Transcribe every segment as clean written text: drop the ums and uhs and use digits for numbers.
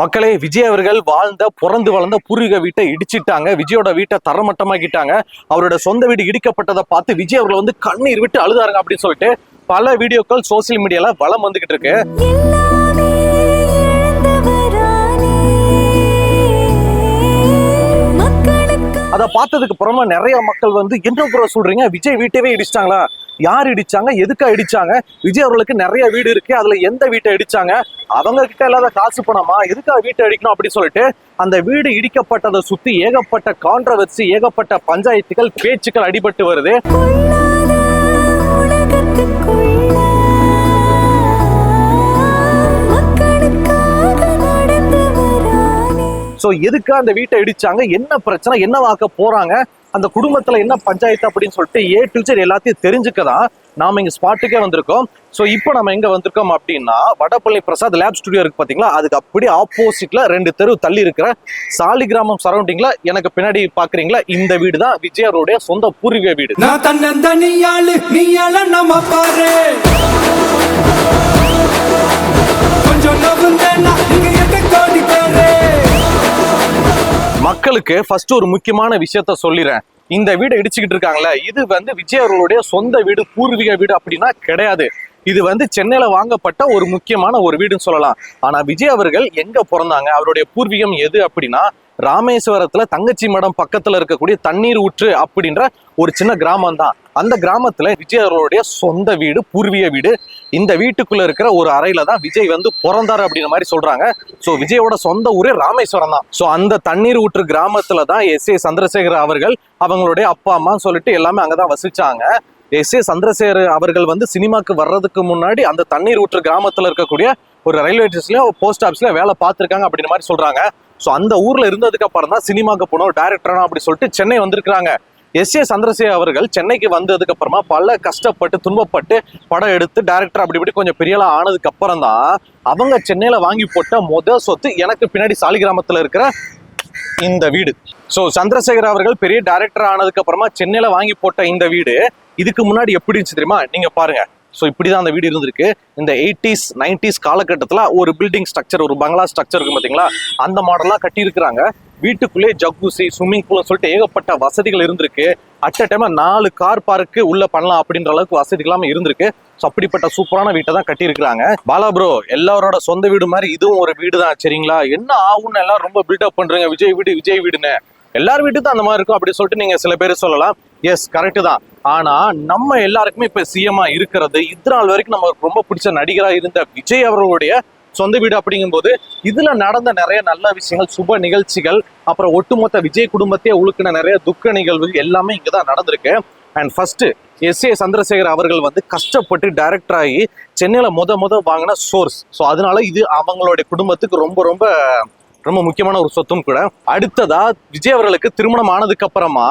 மக்களே, விஜய் அவர்கள் பிறந்து வளர்ந்த பூர்வீக வீட்டை இடிச்சிட்டாங்க. விஜயோட வீட்டை தரமட்டமாக்கிட்டாங்க. அவரோட சொந்த வீடு இடிக்கப்பட்டதை பார்த்து விஜய் அவர்கள் கண்ணீர் விட்டு அழுதாருங்க அப்படின்னு சொல்லிட்டு பல வீடியோக்கள் சோசியல் மீடியால வலம் வந்துகிட்டு இருக்கு. அதை பார்த்ததுக்கு அப்புறமா நிறைய மக்கள் என்ன புற சொல்றீங்க, விஜய் வீட்டவே இடிச்சிட்டாங்களா? யார் இடிச்சாங்க? எதுக்கா இடிச்சாங்க? விஜய் அவர்களுக்கு நிறைய வீடு இருக்கு, அதுல எந்த வீட்டை இடிச்சாங்க? அவங்க கிட்ட இல்லாத காசு பணமா? எதுக்காக வீட்டை அடிக்கணும் அப்படின்னு சொல்லிட்டு அந்த வீடு இடிக்கப்பட்டதை சுத்தி ஏகப்பட்ட கான்ட்ரவர்சி, ஏகப்பட்ட பஞ்சாயத்துகள், பேச்சுக்கள் அடிபட்டு வருது. சோ எதுக்கு அந்த வீட்டை இடிச்சாங்க? என்ன பிரச்சனை? என்ன வாக்க போறாங்க? அந்த குடும்பத்துல என்ன பஞ்சாயத்து அப்படின்னு சொல்லிட்டு ஏ டு Z எல்லாத்தையும் தெரிஞ்சுக்கதான் நாம இங்க ஸ்பாட்டுக்கே வந்திருக்கோம். சோ இப்போ நம்ம எங்க வந்திருக்கோம் அப்படின்னா, வடபழனி பிரசாத் லேப் ஸ்டுடியோ இருக்கு பாத்தீங்களா, அதுக்கு அப்படி ஆப்போசிட்ல 2 தெரு தள்ளி இருக்கிற சாலிகிராமம் சரௌண்டிங்ல எனக்கு பின்னாடி பாக்குறீங்களா, இந்த வீடு தான் விஜய் அவருடைய சொந்த பூர்வீக வீடு. மக்களுக்கு ஃபர்ஸ்ட் ஒரு முக்கியமான விஷயத்த சொல்லிடுறேன். இந்த வீடு இடிச்சுக்கிட்டு இருக்காங்களே, இது விஜய் அவர்களுடைய சொந்த வீடு, பூர்வீக வீடு அப்படின்னா கிடையாது. இது சென்னையில வாங்கப்பட்ட ஒரு முக்கியமான ஒரு வீடுன்னு சொல்லலாம். ஆனா விஜய் அவர்கள் எங்க பிறந்தாங்க, அவருடைய பூர்வீகம் எது அப்படின்னா, ராமேஸ்வரத்துல தங்கச்சி மடம் பக்கத்துல இருக்கக்கூடிய தண்ணீர் ஊற்று அப்படின்ற ஒரு சின்ன கிராமம் தான். அந்த கிராமத்துல விஜய் அவர்களுடைய சொந்த வீடு, பூர்வீக வீடு. இந்த வீட்டுக்குள்ள இருக்கிற ஒரு அறையில தான் விஜய் பிறந்தாரு அப்படின்ற மாதிரி சொல்றாங்க. சோ விஜயோட சொந்த ஊரே ராமேஸ்வரம் தான். சோ அந்த தண்ணீர் ஊற்று கிராமத்துல தான் S.A. சந்திரசேகர் அவர்கள், அவங்களுடைய அப்பா அம்மான்னு சொல்லிட்டு எல்லாமே அங்கதான் வசிச்சாங்க. S.A. சந்திரசேகர் அவர்கள் சினிமாக்கு வர்றதுக்கு முன்னாடி அந்த தண்ணீர் ஊற்று கிராமத்துல இருக்கக்கூடிய ஒரு ரயில்வே ஸ்டேஷன்லயும் போஸ்ட் ஆஃபீஸ்ல வேலை பார்த்திருக்காங்க அப்படின்ற மாதிரி சொல்றாங்க. சோ அந்த ஊர்ல இருந்ததுக்கு அப்புறம் தான் சினிமாக்கு போனோம், டைரக்டரா அப்படி சொல்லிட்டு சென்னை வந்திருக்காங்க. S.A. சந்திரசேகர் அவர்கள் சென்னைக்கு வந்ததுக்கு அப்புறமா பல கஷ்டப்பட்டு துன்பப்பட்டு படம் எடுத்து டைரக்டர் அப்படி இப்படி கொஞ்சம் பெரிய ஆனதுக்கு அப்புறம் தான் அவங்க சென்னையில வாங்கி போட்ட முதல் சொத்து எனக்கு பின்னாடி சாலிகிராமத்துல இருக்கிற இந்த வீடு. சோ சந்திரசேகர் அவர்கள் பெரிய டைரக்டர் ஆனதுக்கு அப்புறமா சென்னையில வாங்கி போட்ட இந்த வீடு இதுக்கு முன்னாடி எப்படி இருந்துச்சு தெரியுமா? நீங்க பாருங்க. ஸோ இப்படிதான் அந்த வீடு இருந்திருக்கு. இந்த 80s 90s காலகட்டத்தில் ஒரு பில்டிங் ஸ்ட்ரக்சர், ஒரு பங்களா ஸ்ட்ரக்சர் இருக்கு பார்த்தீங்களா, அந்த மாடலாம் கட்டியிருக்கிறாங்க. வீட்டுக்குள்ளே ஜக்கூசி, ஸ்விம்மிங் பூல்னு சொல்லிட்டு ஏகப்பட்ட வசதிகள் இருந்திருக்கு. அட் அ டைம்ல 4 கார் பார்க்கு உள்ள பண்ணலாம் அப்படின்ற அளவுக்கு வசதிகளாம இருந்திருக்கு. ஸோ அப்படிப்பட்ட சூப்பரான வீட்டை தான் கட்டியிருக்கிறாங்க. பாலா ப்ரோ, எல்லாரோட சொந்த வீடு மாதிரி இதுவும் ஒரு வீடு தான், சரிங்களா? என்ன ஆகும்னு எல்லாரும் ரொம்ப பில்டப் பண்றீங்க, விஜய் வீடு விஜய் வீடுன்னு. எல்லார் வீட்டுக்கும் அந்த மாதிரி இருக்கும் அப்படின்னு சொல்லிட்டு நீங்க சில பேர் சொல்லலாம். எஸ், கரெக்ட் தான். ஆனா நம்ம எல்லாருக்குமே இப்ப சிஎம்மா இருக்கிறது, இதனால் வரைக்கும் நமக்கு ரொம்ப பிடிச்ச நடிகரா இருந்த விஜய் அவர்களுடைய சொந்த வீடு அப்படிங்கும் போது இதுல நடந்த நிறைய நல்ல விஷயங்கள், சுப நிகழ்ச்சிகள், அப்புறம் ஒட்டுமொத்த விஜய் குடும்பத்தையே உழுக்கின நிறைய துக்க நிகழ்வுகள் எல்லாமே இங்கதான் நடந்திருக்கு. And first S.A. சந்திரசேகர் அவர்கள் கஷ்டப்பட்டு டைரக்டர் ஆகி சென்னையில முத வாங்கின சோர்ஸ். ஸோ அதனால இது அவங்களுடைய குடும்பத்துக்கு ரொம்ப ரொம்ப ரொம்ப முக்கியமான ஒரு சொத்தும் கூட. அடுத்ததா விஜய் அவர்களுக்கு திருமணம் ஆனதுக்கு அப்புறமா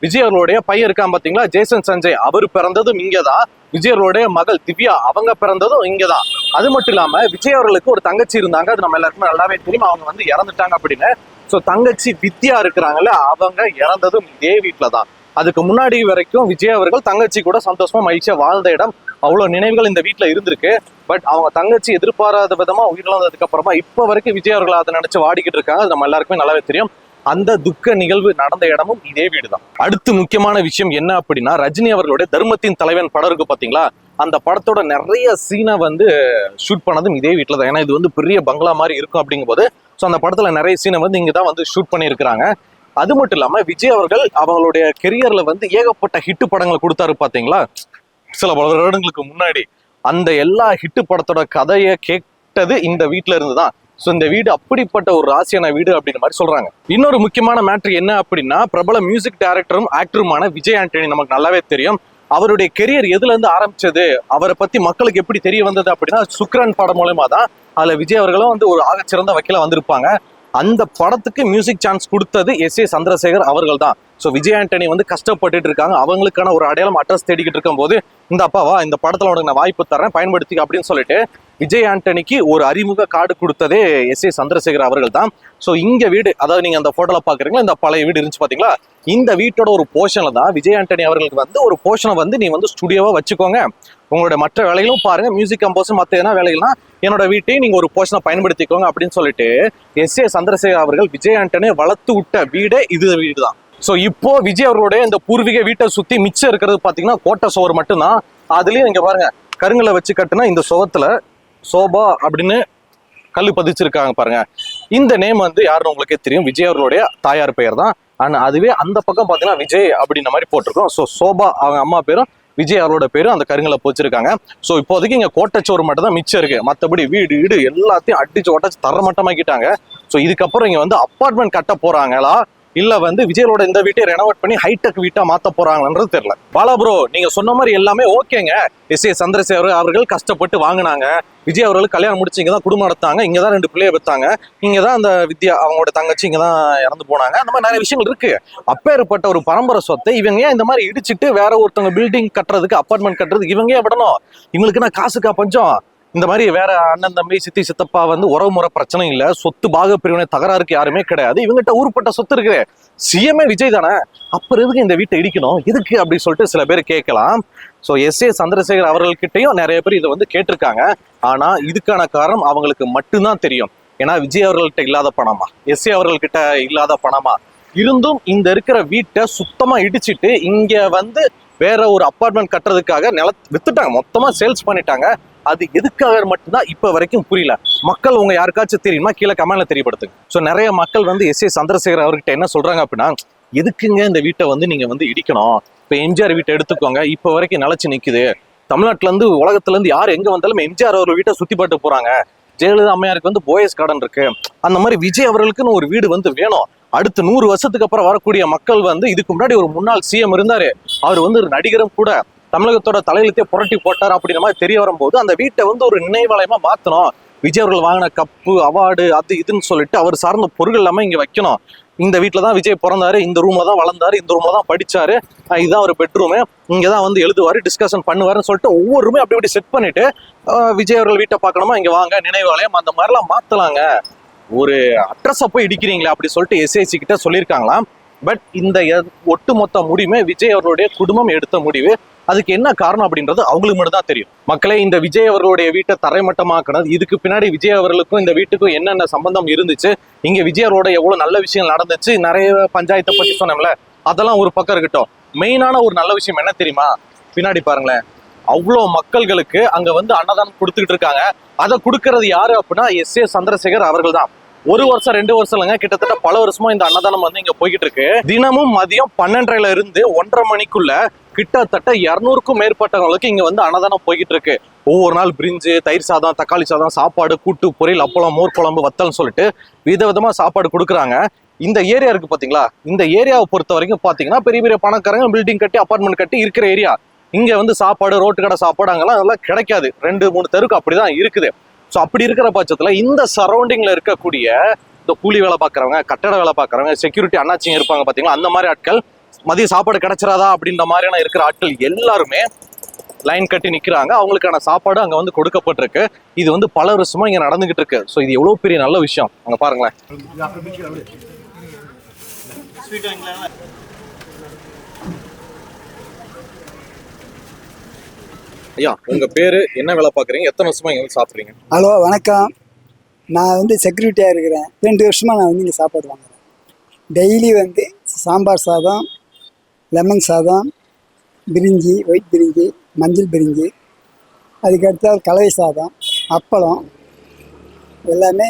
விஜய் அவர்களுடைய பையன் இருக்கான் பாத்தீங்களா, ஜேசன் சஞ்சய், அவர் பிறந்ததும் இங்கதான். விஜய் அவர்களுடைய மகள் திவ்யா, அவங்க பிறந்ததும் இங்கதான். அது மட்டும் இல்லாம விஜய் அவர்களுக்கு ஒரு தங்கச்சி இருந்தாங்க, அது நம்ம எல்லாருக்குமே நல்லாவே தெரியும். அவங்க இறந்துட்டாங்க அப்படின்னு. ஸோ தங்கச்சி வித்யா இருக்கிறாங்கல்ல, அவங்க இறந்ததும் இதே வீட்டுல தான். அதுக்கு முன்னாடி வரைக்கும் விஜய் அவர்கள் தங்கச்சி கூட சந்தோஷமா மகிழ்ச்சியா வாழ்ந்த இடம், அவ்வளவு நினைவுகள் இந்த வீட்டுல இருந்திருக்கு. பட் அவங்க தங்கச்சி எதிர்பாராத விதமா உயிரிழந்ததுக்கு அப்புறமா இப்ப வரைக்கும் விஜய் அவர்கள் அதை நினைச்சு வாடிக்கிட்டு இருக்காங்க. அது நம்ம எல்லாருக்குமே நல்லாவே தெரியும். அந்த துக்க நிகழ்வு நடந்த இடமும் இதே வீடு தான். அடுத்து முக்கியமான விஷயம் என்ன அப்படின்னா, ரஜினி அவர்களுடைய தர்மத்தின் தலைவன் படம் இருக்கு பாத்தீங்களா, அந்த படத்தோட நிறைய சீனை ஷூட் பண்ணதும் இதே வீட்டுல தான். ஏன்னா இது பெரிய பங்களா மாதிரி இருக்கும் அப்படிங்கும் போது ஸோ அந்த படத்துல நிறைய சீனை இங்கதான் ஷூட் பண்ணியிருக்கிறாங்க. அது மட்டும் இல்லாம விஜய் அவர்கள் அவங்களுடைய கெரியர்ல ஏகப்பட்ட ஹிட் படங்களை கொடுத்தாரு பாத்தீங்களா சில பல வருடங்களுக்கு முன்னாடி. அந்த எல்லா ஹிட் படத்தோட கதையை கேட்டது இந்த வீட்டுல இருந்துதான். ஸோ இந்த வீடு அப்படிப்பட்ட ஒரு ராசியான வீடு அப்படின்ற மாதிரி சொல்றாங்க. இன்னொரு முக்கியமான மேட்ரு என்ன அப்படின்னா, பிரபல மியூசிக் டைரக்டரும் ஆக்டருமான விஜய் ஆண்டனி நமக்கு நல்லாவே தெரியும். அவருடைய கெரியர் எதுல இருந்து ஆரம்பிச்சது, அவரை பத்தி மக்களுக்கு எப்படி தெரிய வந்தது அப்படின்னா, சுக்ரன் படம் மூலமா தான். அதுல விஜய் அவர்களும் ஒரு ஆகச்சிறந்த வக்கீலா வந்திருப்பாங்க. அந்த படத்துக்கு மியூசிக் சான்ஸ் கொடுத்தது S.A. சந்திரசேகர் அவர்கள் தான். ஸோ விஜய் ஆண்டனி கஷ்டப்பட்டுட்டு இருக்காங்க, அவங்களுக்கான ஒரு அடையாளம் அட்ரஸ் தேடிக்கிட்டு இருக்கும் போது இந்த அப்பாவா இந்த படத்துல உனக்கு நான் வாய்ப்பு தரேன், பயன்படுத்தி அப்படின்னு சொல்லிட்டு விஜய் ஆண்டனிக்கு ஒரு அறிமுக கார்டு கொடுத்ததே S.A. சந்திரசேகர் அவர்கள் தான். ஸோ இங்க வீடு, அதாவது நீங்க அந்த போட்டோல பாக்குறீங்களா, இந்த பழைய வீடு இருந்துச்சு பாத்தீங்களா, இந்த வீட்டோட ஒரு போர்ஷன்ல தான் விஜய் ஆண்டனி அவர்களுக்கு ஒரு போர்ஷனை நீ ஸ்டுடியோவா வச்சுக்கோங்க, உங்களோட மற்ற வேலைகளும் பாருங்க, மியூசிக் கம்போஸ் மற்ற என்ன வேலைகள்னா என்னோட வீட்டையும் நீங்க ஒரு போர்ஷனை பயன்படுத்திக்கோங்க அப்படின்னு சொல்லிட்டு எஸ்.ஏ. சந்திரசேகர் அவர்கள் விஜய் ஆண்டனி வளர்த்து விட்ட வீடே இது வீடு தான். ஸோ இப்போ விஜய் அவர்களுடைய இந்த பூர்வீக வீட்டை சுத்தி மிச்சம் இருக்கிறது பாத்தீங்கன்னா கோட்டை சுவர் மட்டும்தான். அதுலயும் இங்க பாருங்க, கருங்கலை வச்சு கட்டுனா இந்த சுவத்துல சோபா அப்படின்னு கல் பதிச்சிருக்காங்க பாருங்க. இந்த நேம் வந்து யாருன்னு உங்களுக்கே தெரியும், விஜய் அவர்களுடைய தாயார் பெயர் தான். ஆனா அதுவே அந்த பக்கம் பாத்தீங்கன்னா விஜய் அப்படின்ற மாதிரி போட்டிருக்கோம். ஸோ சோபா அவங்க அம்மா பேரும் விஜய் அவரோட பேரும் அந்த கருங்கலை போச்சிருக்காங்க. ஸோ இப்போதைக்கு இங்க கோட்டைச்சோறு மட்டும் தான் மிச்சம் இருக்கு. மற்றபடி வீடு எல்லாத்தையும் அடிச்சு ஒட்டச்சு தரமட்டமாக்கிட்டாங்க. ஸோ இதுக்கப்புறம் இங்க வந்து அப்பார்ட்மெண்ட் கட்ட போறாங்களா இல்ல வந்து விஜயோட இந்த வீட்டை ரெனோவேட் பண்ணி ஹைடெக் வீட்டா மாத்த போறாங்கன்றது தெரியல. பாலா ப்ரோ, நீங்க சொன்ன மாதிரி எல்லாமே ஓகேங்க. எஸ்.ஏ. சந்திரசேகர் அவர்கள் கஷ்டப்பட்டு வாங்கினாங்க. விஜய் அவர்கள் கல்யாணம் முடிச்சு இங்கதான் குடும்பம் நடத்தாங்க, இங்கதான் 2 பிள்ளைய பெற்றாங்க, இங்கதான் அந்த வித்யா அவங்களோட தங்கச்சி இங்கதான் இறந்து போனாங்க. அந்த மாதிரி நிறைய விஷயங்கள் இருக்கு. அப்பேற்பட்ட ஒரு பரம்பரை சொத்தை இவங்க ஏன் இந்த மாதிரி இடிச்சிட்டு வேற ஒருத்தவங்க பில்டிங் கட்டுறதுக்கு, அப்பார்ட்மெண்ட் கட்டுறதுக்கு இவங்க ஏன் விடணும்? இவங்களுக்கு நான் காசுக்கா பஞ்சம்? இந்த மாதிரி வேற அண்ணன் தம்பி சித்தி சித்தப்பா வந்து உறவு முறை பிரச்சனை இல்ல, சொத்து பாக பிரிவினை தகராறுக்கு யாருமே கிடையாது. இவங்கிட்ட ஊருப்பட்ட சொத்து இருக்கு. சிஎம்ஏ விஜய் தானே, அப்புறம் எதுக்கு இந்த வீட்டை இடிக்கணும், எதுக்கு அப்படின்னு சொல்லிட்டு சில பேர் கேட்கலாம். So SA. சந்திரசேகர் அவர்கள்கிட்டையும் நிறைய பேர் இதை வந்து கேட்டிருக்காங்க. ஆனா இதுக்கான காரணம் அவங்களுக்கு மட்டும்தான் தெரியும். ஏன்னா விஜய் அவர்கள்ட்ட இல்லாத பணமா, எஸ்.ஏ. அவர்கள்கிட்ட இல்லாத பணமா இருந்தும் இந்த இருக்கிற வீட்டை சுத்தமா இடிச்சிட்டு இங்க வந்து வேற ஒரு அப்பார்ட்மெண்ட் கட்டுறதுக்காக வித்துட்டாங்க, மொத்தமா சேல்ஸ் பண்ணிட்டாங்க. அது எதுக்காக மட்டும்தான் இப்ப வரைக்கும் புரியல. மக்கள் உங்க யாருக்காச்சும் தெரியுமா, கீழே கமெண்ட்ல தெரியப்படுத்துங்க. ஸோ நிறைய மக்கள் வந்து எஸ்.ஏ. சந்திரசேகர் அவர்கிட்ட என்ன சொல்றாங்க அப்படின்னா, எதுக்குங்க இந்த வீட்டை வந்து நீங்க வந்து இடிக்கணும்? இப்ப எம்ஜிஆர் வீட்டை எடுத்துக்கோங்க, இப்ப வரைக்கும் நிலைச்சு நிக்குது. தமிழ்நாட்டுல இருந்து உலகத்துல இருந்து யார் எங்க வந்தாலும் எம்ஜிஆர் அவர் வீட்டை சுத்தி பாட்டு போறாங்க. ஜெயலலிதா அம்மையாருக்கு வந்து போயஸ் கார்டன் இருக்கு. அந்த மாதிரி விஜய் அவர்களுக்குன்னு ஒரு வீடு வந்து வேணும். அடுத்து 100 வருஷத்துக்கு அப்புறம் வரக்கூடிய மக்கள் வந்து, இதுக்கு முன்னாடி ஒரு முன்னாள் சிஎம் இருந்தாரு, அவர் வந்து ஒரு நடிகரும் கூட, தமிழகத்தோட தலையிலத்தே புரட்டி போட்டார் அப்படின்ற மாதிரி தெரிய வரும்போது அந்த வீட்டை வந்து ஒரு நினைவாலயமா மாத்தணும். விஜய் அவர்கள் வாங்கின கப்பு, அவார்டு, அது இதுன்னு சொல்லிட்டு அவர் சார்ந்த பொருள் எல்லாமே இங்க வைக்கணும். இந்த வீட்டுல தான் விஜய் பிறந்தாரு, இந்த ரூம்ல தான் வளர்ந்தாரு, இந்த ரூம்ல தான் படிச்சாரு, இதுதான் ஒரு பெட்ரூமு, இங்கதான் வந்து எழுதுவாரு, டிஸ்கஷன் பண்ணுவாருன்னு சொல்லிட்டு ஒவ்வொரு ரூமே அப்படி செட் பண்ணிட்டு விஜய் அவர்கள் வீட்டை பார்க்கணுமா, இங்க வாங்க நினைவாலயம், அந்த மாதிரிலாம் மாத்தலாங்க. ஒரு அட்ரஸை போய் இடிக்கிறீங்களா அப்படி சொல்லிட்டு எஸ்ஐசி கிட்ட சொல்லியிருக்காங்களாம். பட் இந்த ஒட்டுமொத்த முடிவுமே விஜய் அவர்களுடைய குடும்பம் எடுத்த முடிவு. அதுக்கு என்ன காரணம் அப்படின்றது அவங்களுக்கு மட்டும் தான் தெரியும். மக்களே, இந்த விஜய் அவர்களுடைய வீட்டை தரைமட்டமாக்குனது, இதுக்கு பின்னாடி விஜய் அவர்களுக்கும் இந்த வீட்டுக்கும் என்னென்ன சம்பந்தம் இருந்துச்சு, இங்க விஜய் அவரோட எவ்வளவு நல்ல விஷயம் நடந்துச்சு, நிறைய பஞ்சாயத்தை பத்தி சொன்னோம்ல, அதெல்லாம் ஒரு பக்கம் இருக்கட்டும். மெயினான ஒரு நல்ல விஷயம் என்ன தெரியுமா? பின்னாடி பாருங்களேன், அவ்வளோ மக்கள்களுக்கு அங்க வந்து அன்னதானம் கொடுத்துக்கிட்டு இருக்காங்க. அதை கொடுக்கறது யாரு அப்படின்னா எஸ்.ஏ. சந்திரசேகர் அவர்கள் தான். 1 வருஷம் 2 வருஷம் இல்லைங்க, கிட்டத்தட்ட பல வருஷமா இந்த அன்னதானம் வந்து இங்க போய்கிட்டு இருக்கு. தினமும் மதியம் 12:30 இருந்து 1:30 மணிக்குள்ள கிட்டத்தட்ட 200க்கும் மேற்பட்டவங்களுக்கு இங்க வந்து அன்னதானம் போய்கிட்டு இருக்கு. ஒவ்வொரு நாள் பிரிஞ்சு, தயிர் சாதம், தக்காளி சாதம், சாப்பாடு, கூட்டு, பொரியல், அப்பளம், மோர் குழம்பு, வத்தல்னு சொல்லிட்டு விதவிதமா சாப்பாடு கொடுக்குறாங்க. இந்த ஏரியா இருக்கு பாத்தீங்களா, இந்த ஏரியாவை பொறுத்த வரைக்கும் பாத்தீங்கன்னா பெரிய பெரிய பணக்காரங்க பில்டிங் கட்டி அபார்ட்மெண்ட் கட்டி இருக்கிற ஏரியா. இங்க வந்து சாப்பாடு, ரோட்டு கடை சாப்பாடு அங்கெல்லாம் அதெல்லாம் கிடைக்காது. 2-3 தெருக்கு அப்படிதான் இருக்குது. ஸோ அப்படி இருக்கிற பட்சத்துல இந்த சரௌண்டிங்ல இருக்கக்கூடிய இந்த கூலி வேலை பார்க்குறவங்க, கட்டட வேலை பார்க்குறவங்க, செக்யூரிட்டி அண்ணாச்சிங்க இருப்பாங்க பாத்தீங்களா, அந்த மாதிரி ஆட்கள், மதிய சாப்பாடு கிடைச்சிடாதா அப்படின்ற மாதிரியான இருக்கிற ஆட்கள் எல்லாருமே லைன் கட்டி நிக்கிறாங்க. அவங்களுக்கான சாப்பாடு அங்க வந்து கொடுக்கப்பட்டிருக்கு. இது வந்து பல வருஷமா இங்க நடந்துகிட்டு இருக்கு. ஸோ இது எவ்வளவு பெரிய நல்ல விஷயம். அங்க பாருங்களேன். ஐயா, உங்க பேரு, என்ன வேலை பாக்குறீங்க, எத்தனை வருஷமா இங்க வந்து சாப்பிடுறீங்க? ஹலோ, வணக்கம். நான் வந்து செக்யூரிட்டியாக இருக்கிறேன். 2 வருஷமா நான் வந்து இங்கே சாப்பாடு வாங்குறேன். டெய்லி வந்து சாம்பார் சாதம், லெமன் சாதம், பிரிஞ்சி, ஒயிட் பிரிஞ்சி, மஞ்சள் பிரிஞ்சி, அதுக்கடுத்த கலவை சாதம், அப்பளம் எல்லாமே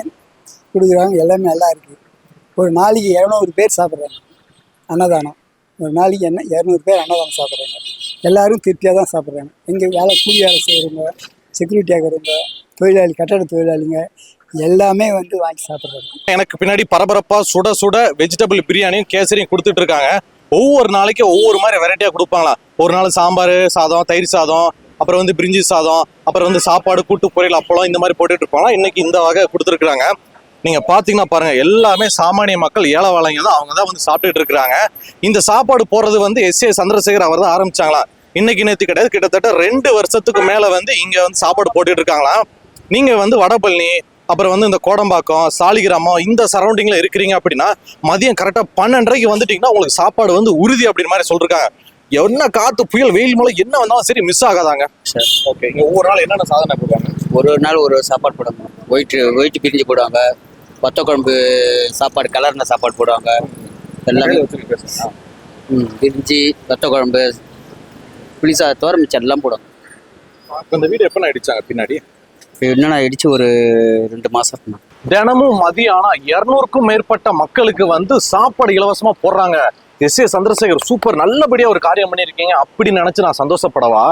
கொடுக்குறாங்க. எல்லாமே நல்லா இருக்குது. ஒரு நாளைக்கு 200 பேர் சாப்பிட்றாங்க அன்னதானம். ஒரு நாளைக்கு 200 பேர் அன்னதானம் சாப்பிட்றாங்க. எல்லோரும் திருப்தியாக தான் சாப்பிட்றாங்க. எங்கள் கூலி வேலை செய்கிறவங்க, செக்யூரிட்டியாக இருக்கிறவங்க, தொழிலாளி, கட்டட தொழிலாளிங்க எல்லாமே வந்து வாங்கி சாப்பிட்றாங்க. எனக்கு பின்னாடி பரபரப்பா சுட சுட வெஜிடபிள் பிரியாணியும் கேசரியும் கொடுத்துட்டு இருக்காங்க. ஒவ்வொரு நாளைக்கு ஒவ்வொரு மாதிரி வெரைட்டியா கொடுப்பாங்களா. ஒரு நாள் சாம்பார் சாதம், தயிர் சாதம், அப்புறம் வந்து பிரிஞ்சி சாதம், அப்புறம் வந்து சாப்பாடு, கூட்டு, பொரியல், அப்பளம், இந்த மாதிரி போட்டுட்டு இருப்பாங்களா. இன்னைக்கு இந்த வகை கொடுத்துருக்காங்க. நீங்க பாத்தீங்கன்னா பாருங்க, எல்லாமே சாமானிய மக்கள், ஏழை வாழைங்க தான், அவங்க தான் வந்து சாப்பிட்டுட்டு இருக்காங்க. இந்த சாப்பாடு போறது வந்து எஸ்.ஏ. சந்திரசேகர் அவர் தான் ஆரம்பிச்சாங்களா. இன்னைக்கு நேற்று கிடையாது, கிட்டத்தட்ட 2 வருஷத்துக்கு மேல வந்து இங்க வந்து சாப்பாடு போட்டுட்டு இருக்காங்களா. நீங்க வந்து வடபழனி, அப்புறம் வந்து இந்த கோடம்பாக்கம், சாலிகிராமம், இந்த சரௌண்டிங்ல இருக்கிறீங்க அப்படின்னா மதியம் கரெக்டா 12:30க்கு வந்துட்டீங்கன்னா உங்களுக்கு சாப்பாடு வந்து உறுதி அப்படின்ற மாதிரி சொல்லிருக்காங்க. என்ன காத்து புயல் வெயில் மழை என்ன வந்தாலும் சரி மிஸ் ஆகாதாங்க சார் ஓகே இங்க ஒவ்வொரு நாள் என்னென்ன சாதனை போடுவாங்க ஒரு நாள் ஒரு சாப்பாடு போடுவாங்க. ஒயிட்டு பிரிஞ்சு போடுவாங்க. வத்த குழம்பு சாப்பாடு கலர்ன சாப்பாடு போடுவாங்க. எல்லாமே பிரிஞ்சி வத்த குழம்பு புளிசா தவிர மிச்சம் எல்லாம் போடுவாங்க. இந்த வீடு எப்ப அடிச்சாங்க பின்னாடி என்னென்ன இடிச்சு ஒரு 2 மாசம். தினமும் மதியம் ஆனா 200க்கும் மேற்பட்ட மக்களுக்கு வந்து சாப்பாடு இலவசமா போடுறாங்க. எஸ். ஏ. சந்திரசேகர் சூப்பர், நல்லபடியா ஒரு காரியம் பண்ணியிருக்கீங்க அப்படின்னு நினைச்சு நான் சந்தோஷப்படவா?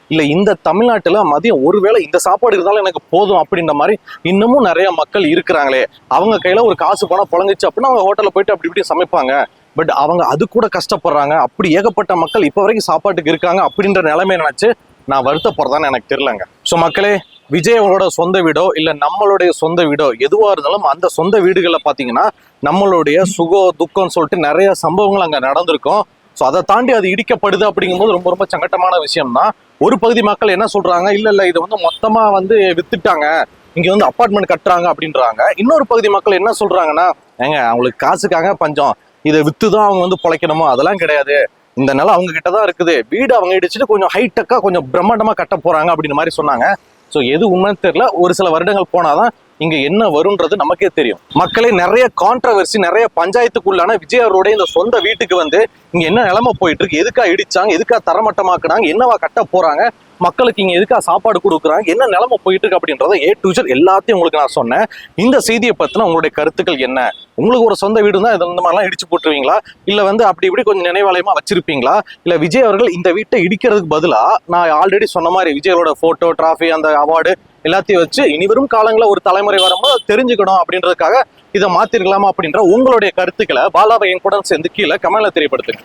இல்ல இந்த தமிழ்நாட்டுல மதியம் ஒருவேளை இந்த சாப்பாடு இருந்தாலும் எனக்கு போதும் அப்படின்ற மாதிரி இன்னமும் நிறைய மக்கள் இருக்கிறாங்களே. அவங்க கையில ஒரு காசு பணம் புழங்குச்சு அப்படின்னா அவங்க ஹோட்டல்ல போயிட்டு அப்படி இப்படி சமைப்பாங்க. பட் அவங்க அது கூட கஷ்டப்படுறாங்க. அப்படி ஏகப்பட்ட மக்கள் இப்ப வரைக்கும் சாப்பாட்டுக்கு இருக்காங்க அப்படின்ற நிலைமை நினைச்சு நான் வருத்தப்படுறதான்னு எனக்கு தெரியலங்க. ஸோ மக்களே, விஜய் அவரோட சொந்த வீடோ இல்ல நம்மளுடைய சொந்த வீடோ எதுவா இருந்தாலும் அந்த சொந்த வீடுகள்ல பாத்தீங்கன்னா நம்மளுடைய சுகம் துக்கம்னு சொல்லிட்டு நிறைய சம்பவங்கள் அங்க நடந்திருக்கும். ஸோ அதை தாண்டி அது இடிக்கப்படுது அப்படிங்கும்போது ரொம்ப ரொம்ப சங்கட்டமான விஷயம் தான். ஒரு பகுதி மக்கள் என்ன சொல்றாங்க, இல்ல இது வந்து மொத்தமா வந்து வித்துட்டாங்க, இங்க வந்து அப்பார்ட்மெண்ட் கட்டுறாங்க அப்படின்றாங்க. இன்னொரு பகுதி மக்கள் என்ன சொல்றாங்கன்னா, ஏங்க அவங்களுக்கு காசுக்காக பஞ்சம், இதை வித்துதான் அவங்க வந்து பொழைக்கணுமோ, அதெல்லாம் கிடையாது, இந்த நிலம் அவங்க கிட்டதான் இருக்குது, வீடு அவங்க இடிச்சுட்டு கொஞ்சம் ஹைடெக்கா கொஞ்சம் பிரம்மாண்டமா கட்ட போறாங்க அப்படின்ற மாதிரி சொன்னாங்க. ஸோ எது உண்மைன்னு தெரியல. ஒரு சில வருடங்கள் போனாதான் இங்க என்ன வரும்ன்றது நமக்கே தெரியும். மக்களே, நிறைய கான்ட்ரவர்சி, நிறைய பஞ்சாயத்துக்குள்ளான விஜய் அவருடைய இந்த சொந்த வீட்டுக்கு வந்து இங்க என்ன நிலைமை போயிட்டு இருக்கு, எதுக்கா இடிச்சாங்க, எதுக்கா தரமட்டமாக்குனாங்க, என்னவா கட்ட போறாங்க, மக்களுக்கு இங்க எதுக்கா சாப்பாடு கொடுக்குறாங்க, என்ன நிலைமை போயிட்டு இருக்கு அப்படின்றத A to Z எல்லாத்தையும் உங்களுக்கு நான் சொன்னேன். இந்த செய்தியை பத்தின உங்களுடைய கருத்துக்கள் என்ன? உங்களுக்கு ஒரு சொந்த வீடு தான் இந்த மாதிரிலாம் இடிச்சு போட்டுருவீங்களா, இல்ல வந்து அப்படி இப்படி கொஞ்சம் நினைவாலயமா வச்சிருப்பீங்களா, இல்ல விஜய் அவர்கள் இந்த வீட்டை இடிக்கிறதுக்கு பதிலா நான் ஆல்ரெடி சொன்ன மாதிரி விஜயோட போட்டோ டிராஃபி அந்த அவார்டு எல்லாத்தையும் வச்சு இனி வரும் காலங்களில் ஒரு தலைமுறை வரும்போது தெரிஞ்சுக்கணும் அப்படின்றதுக்காக இதை மாத்திருக்கலாமா அப்படின்ற உங்களுடைய கருத்துக்களை பாலாவை என் கூட சேர்ந்து கீழே கமெண்ட்ல தெரியப்படுத்துங்க.